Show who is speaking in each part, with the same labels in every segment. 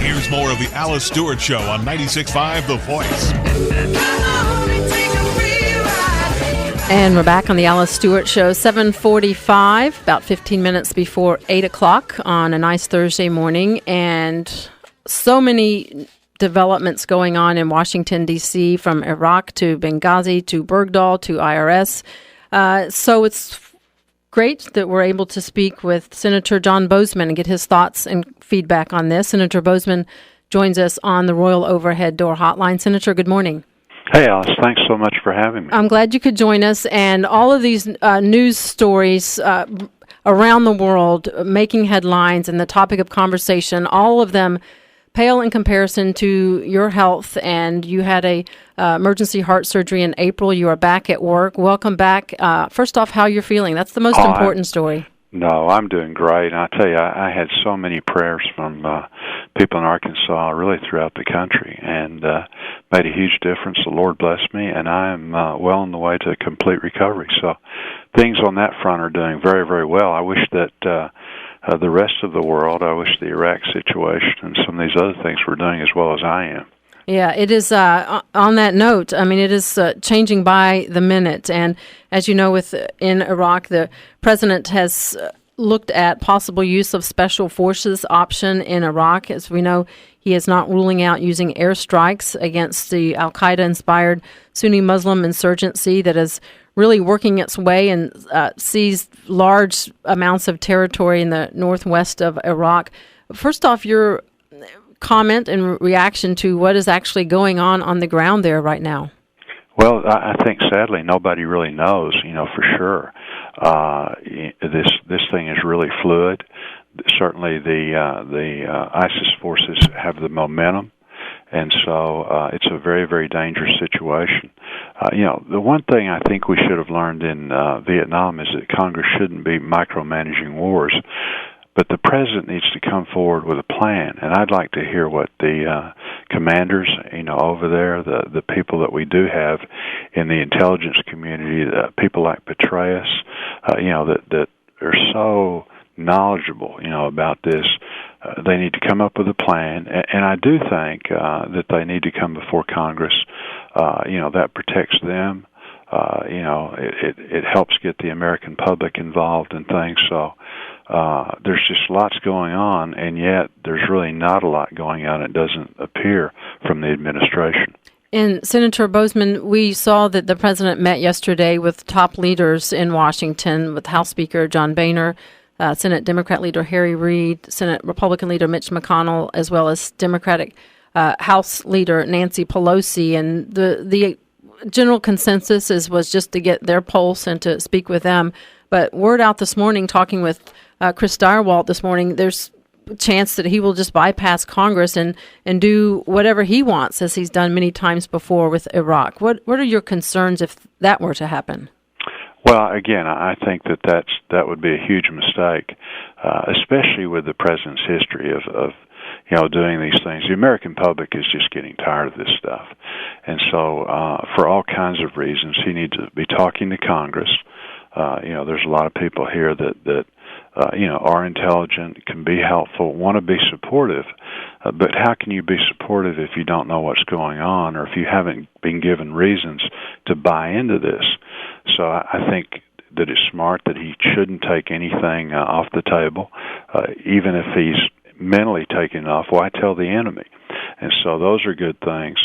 Speaker 1: Here's more of the Alice Stewart Show on 96.5 The Voice.
Speaker 2: And we're back on the Alice Stewart Show, 7:45, about 15 minutes before 8 o'clock on a nice Thursday morning. And so many developments going on in Washington, D.C., from Iraq to Benghazi to Bergdahl to IRS. So it's great that we're able to speak with Senator John Boozman and get his thoughts and feedback on this. Senator Boozman joins us on the Royal Overhead Door Hotline. Senator, good morning.
Speaker 3: Hey, Alice, thanks so much for having me.
Speaker 2: I'm glad you could join us. And all of these news stories around the world making headlines and the topic of conversation, all of them pale in comparison to your health. And you had a emergency heart surgery in April. You are back at work. Welcome back. First off, how you're feeling. That's the most important story.
Speaker 3: No, I'm doing great. And I tell you, I had so many prayers from people in Arkansas, really throughout the country, and made a huge difference. The Lord blessed me, and I am well on the way to complete recovery. So things on that front are doing very, very well. I wish that the rest of the world, I wish the Iraq situation and some of these other things were doing as well as I am.
Speaker 2: Yeah, it is. On that note, I mean, it is changing by the minute. And as you know, in Iraq, the president has looked at possible use of special forces option in Iraq. As we know, he is not ruling out using airstrikes against the al-Qaeda-inspired Sunni Muslim insurgency that is really working its way and seized large amounts of territory in the northwest of Iraq. First off, your comment and reaction to what is actually going on the ground there right now.
Speaker 3: Well, I think sadly nobody really knows, for sure. This thing is really fluid. Certainly, the ISIS forces have the momentum, and so it's a very, very dangerous situation. The one thing I think we should have learned in Vietnam is that Congress shouldn't be micromanaging wars. But the president needs to come forward with a plan, and I'd like to hear what the commanders, over there, the people that we do have in the intelligence community, people like Petraeus, that are so knowledgeable, about this. They need to come up with a plan, and I do think that they need to come before Congress. That protects them. It helps get the American public involved in things. So there's just lots going on, and yet there's really not a lot going on. It doesn't appear from the administration.
Speaker 2: And Senator Boozman, we saw that the president met yesterday with top leaders in Washington, with House Speaker John Boehner, Senate Democrat leader Harry Reid, Senate Republican leader Mitch McConnell, as well as Democratic House leader Nancy Pelosi. And the general consensus was just to get their pulse and to speak with them. But word out this morning, talking with Chris Direwalt this morning, there's a chance that he will just bypass Congress and do whatever he wants, as he's done many times before with Iraq. What are your concerns if that were to happen?
Speaker 3: Well, again, I think that would be a huge mistake, especially with the president's history of doing these things. The American public is just getting tired of this stuff. And so for all kinds of reasons, he needs to be talking to Congress. There's a lot of people here that are intelligent, can be helpful, want to be supportive. But how can you be supportive if you don't know what's going on, or if you haven't been given reasons to buy into this? So I think that it's smart that he shouldn't take anything off the table, even if he's mentally taken off. Why tell the enemy? And so those are good things.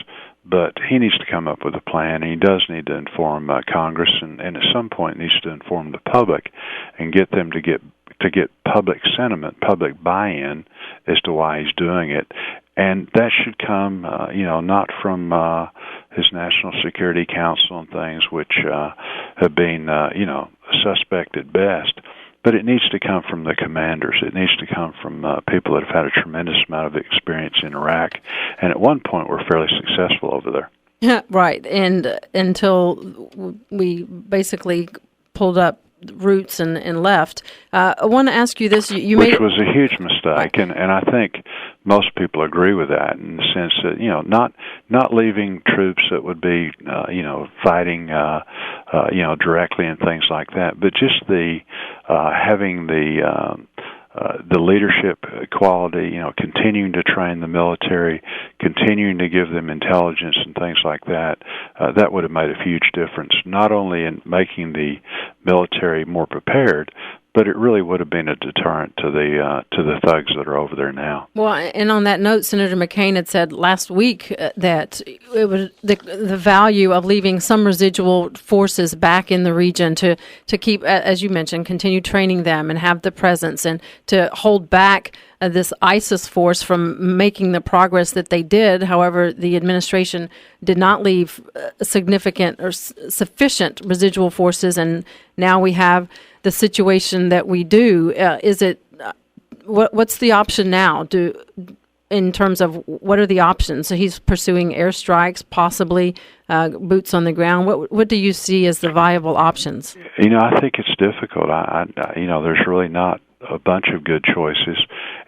Speaker 3: But he needs to come up with a plan, and he does need to inform Congress, and at some point needs to inform the public and get them to get public sentiment, public buy-in as to why he's doing it. And that should come, not from his National Security Council and things, which have been, suspect at best. But it needs to come from the commanders. It needs to come from people that have had a tremendous amount of experience in Iraq, and at one point were fairly successful over there.
Speaker 2: Yeah, right. And until we basically pulled up roots and left. I want to ask you this.
Speaker 3: Which was a huge mistake, and I think most people agree with that in the sense that, not leaving troops that would be, fighting, directly and things like that, but just the having the the leadership quality, continuing to train the military, continuing to give them intelligence and things like that, that would have made a huge difference, not only in making the military more prepared, but it really would have been a deterrent to the thugs that are over there now.
Speaker 2: Well, and on that note, Senator McCain had said last week that it was the value of leaving some residual forces back in the region to keep, as you mentioned, continue training them and have the presence and to hold back this ISIS force from making the progress that they did. However, the administration did not leave significant or sufficient residual forces, and now we have the situation that we do. Is it what's the option now? In terms of what are the options? So he's pursuing airstrikes, possibly boots on the ground. What do you see as the viable options?
Speaker 3: I think it's difficult. I there's really not a bunch of good choices.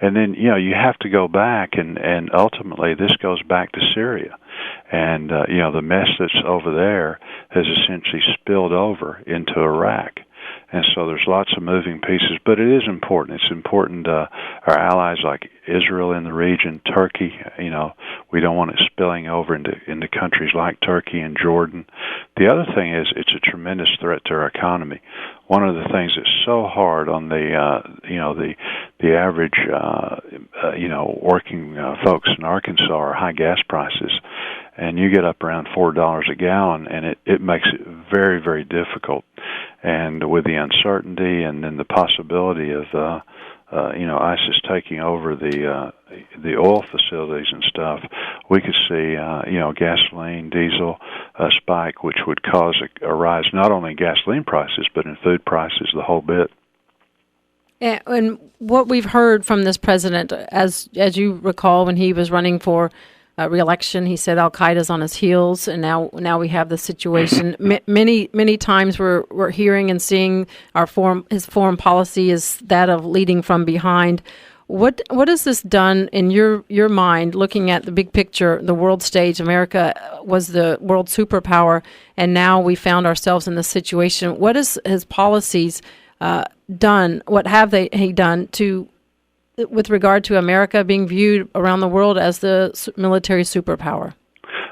Speaker 3: And then, you have to go back, and ultimately this goes back to Syria. And, the mess that's over there has essentially spilled over into Iraq. And so there's lots of moving pieces, but it is important. It's important our allies like Israel in the region, Turkey, we don't want it spilling over into countries like Turkey and Jordan. The other thing is it's a tremendous threat to our economy. One of the things that's so hard on the average working folks in Arkansas are high gas prices. And you get up around $4 a gallon, and it makes it very, very difficult. And with the uncertainty and then the possibility of ISIS taking over the oil facilities and stuff, we could see gasoline, diesel spike, which would cause a rise not only in gasoline prices but in food prices, the whole bit.
Speaker 2: And what we've heard from this president, as you recall, when he was running for re-election, he said Al-Qaeda's on his heels, and now we have the situation. Many times we're hearing and seeing his foreign policy is that of leading from behind. What has this done in your mind, looking at the big picture, the world stage? America was the world superpower, and now we found ourselves in this situation. What has his policies done? What have he done with regard to America being viewed around the world as the military superpower?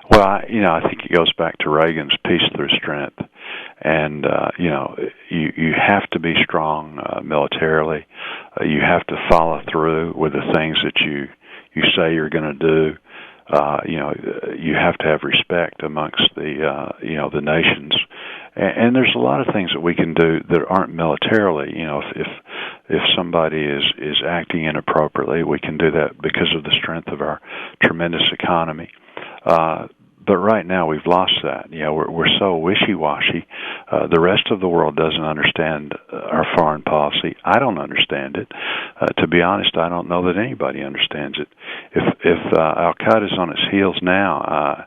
Speaker 3: Well, I think it goes back to Reagan's peace through strength. And, you have to be strong militarily. You have to follow through with the things that you say you're going to do. You have to have respect amongst the nations. And there's a lot of things that we can do that aren't militarily. If somebody is acting inappropriately, we can do that because of the strength of our tremendous economy. But right now we've lost that. We're so wishy-washy. The rest of the world doesn't understand our foreign policy. I don't understand it. To be honest, I don't know that anybody understands it. If Al-Qaeda's on its heels now,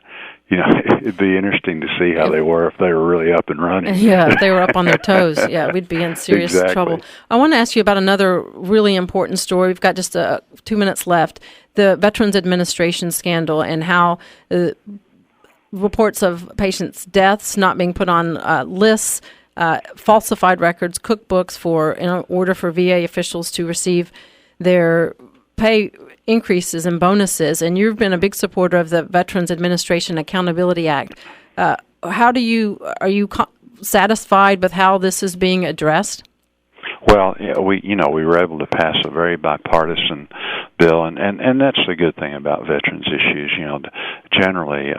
Speaker 3: it'd be interesting to see how they were if they were really up and running.
Speaker 2: Yeah, if they were up on their toes. Yeah, we'd be in serious trouble. I want to ask you about another really important story. We've got just 2 minutes left. The Veterans Administration scandal and how reports of patients' deaths not being put on lists, falsified records, cookbooks in order for VA officials to receive their pay increases and bonuses. And you've been a big supporter of the Veterans Administration Accountability Act. Are you satisfied with how this is being addressed?
Speaker 3: Well, we were able to pass a very bipartisan bill, and that's the good thing about veterans issues. Generally,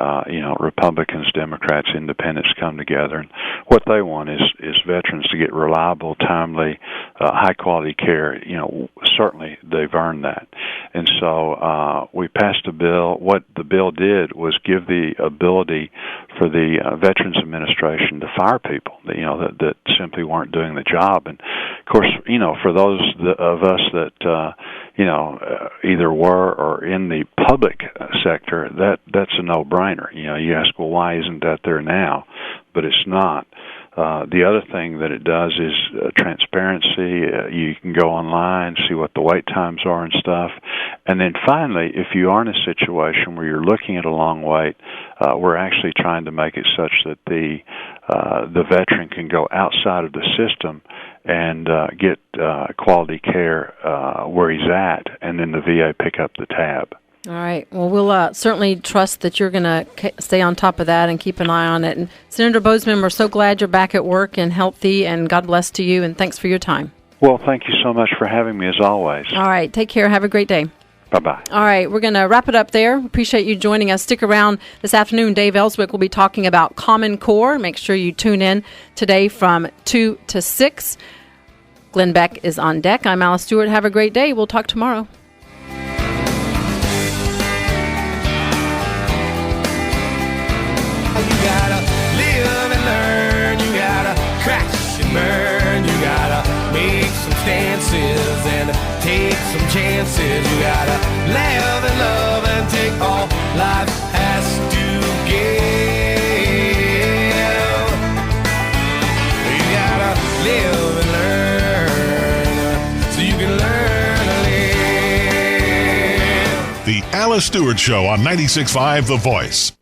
Speaker 3: Republicans, Democrats, Independents come together, and what they want is veterans to get reliable, timely, high quality care. Certainly they've earned that, and so we passed a bill. What the bill did was give the ability for the Veterans Administration to fire people, that simply weren't doing the job. And of course, for those of us that either were or in the public sector, that's a no-brainer. You ask, well, why isn't that there now? But it's not. The other thing that it does is transparency. You can go online, see what the wait times are and stuff. And then finally, if you are in a situation where you're looking at a long wait, we're actually trying to make it such that the veteran can go outside of the system and get quality care where he's at, and then the VA pick up the tab.
Speaker 2: All right. Well, we'll certainly trust that you're going to stay on top of that and keep an eye on it. And Senator Boozman, we're so glad you're back at work and healthy, and God bless to you, and thanks for your time.
Speaker 3: Well, thank you so much for having me, as always.
Speaker 2: All right. Take care. Have a great day.
Speaker 3: Bye-bye.
Speaker 2: All right. We're going to wrap it up there. Appreciate you joining us. Stick around this afternoon. Dave Ellswick will be talking about Common Core. Make sure you tune in today from 2 to 6. Glenn Beck is on deck. I'm Alice Stewart. Have a great day. We'll talk tomorrow.
Speaker 4: You gotta live and learn, you gotta crash and burn, you gotta make some stances and take some chances, you gotta laugh and love and take all life has to give. You gotta live and learn so you can learn to live.
Speaker 1: The Alice Stewart Show on 96.5 The Voice.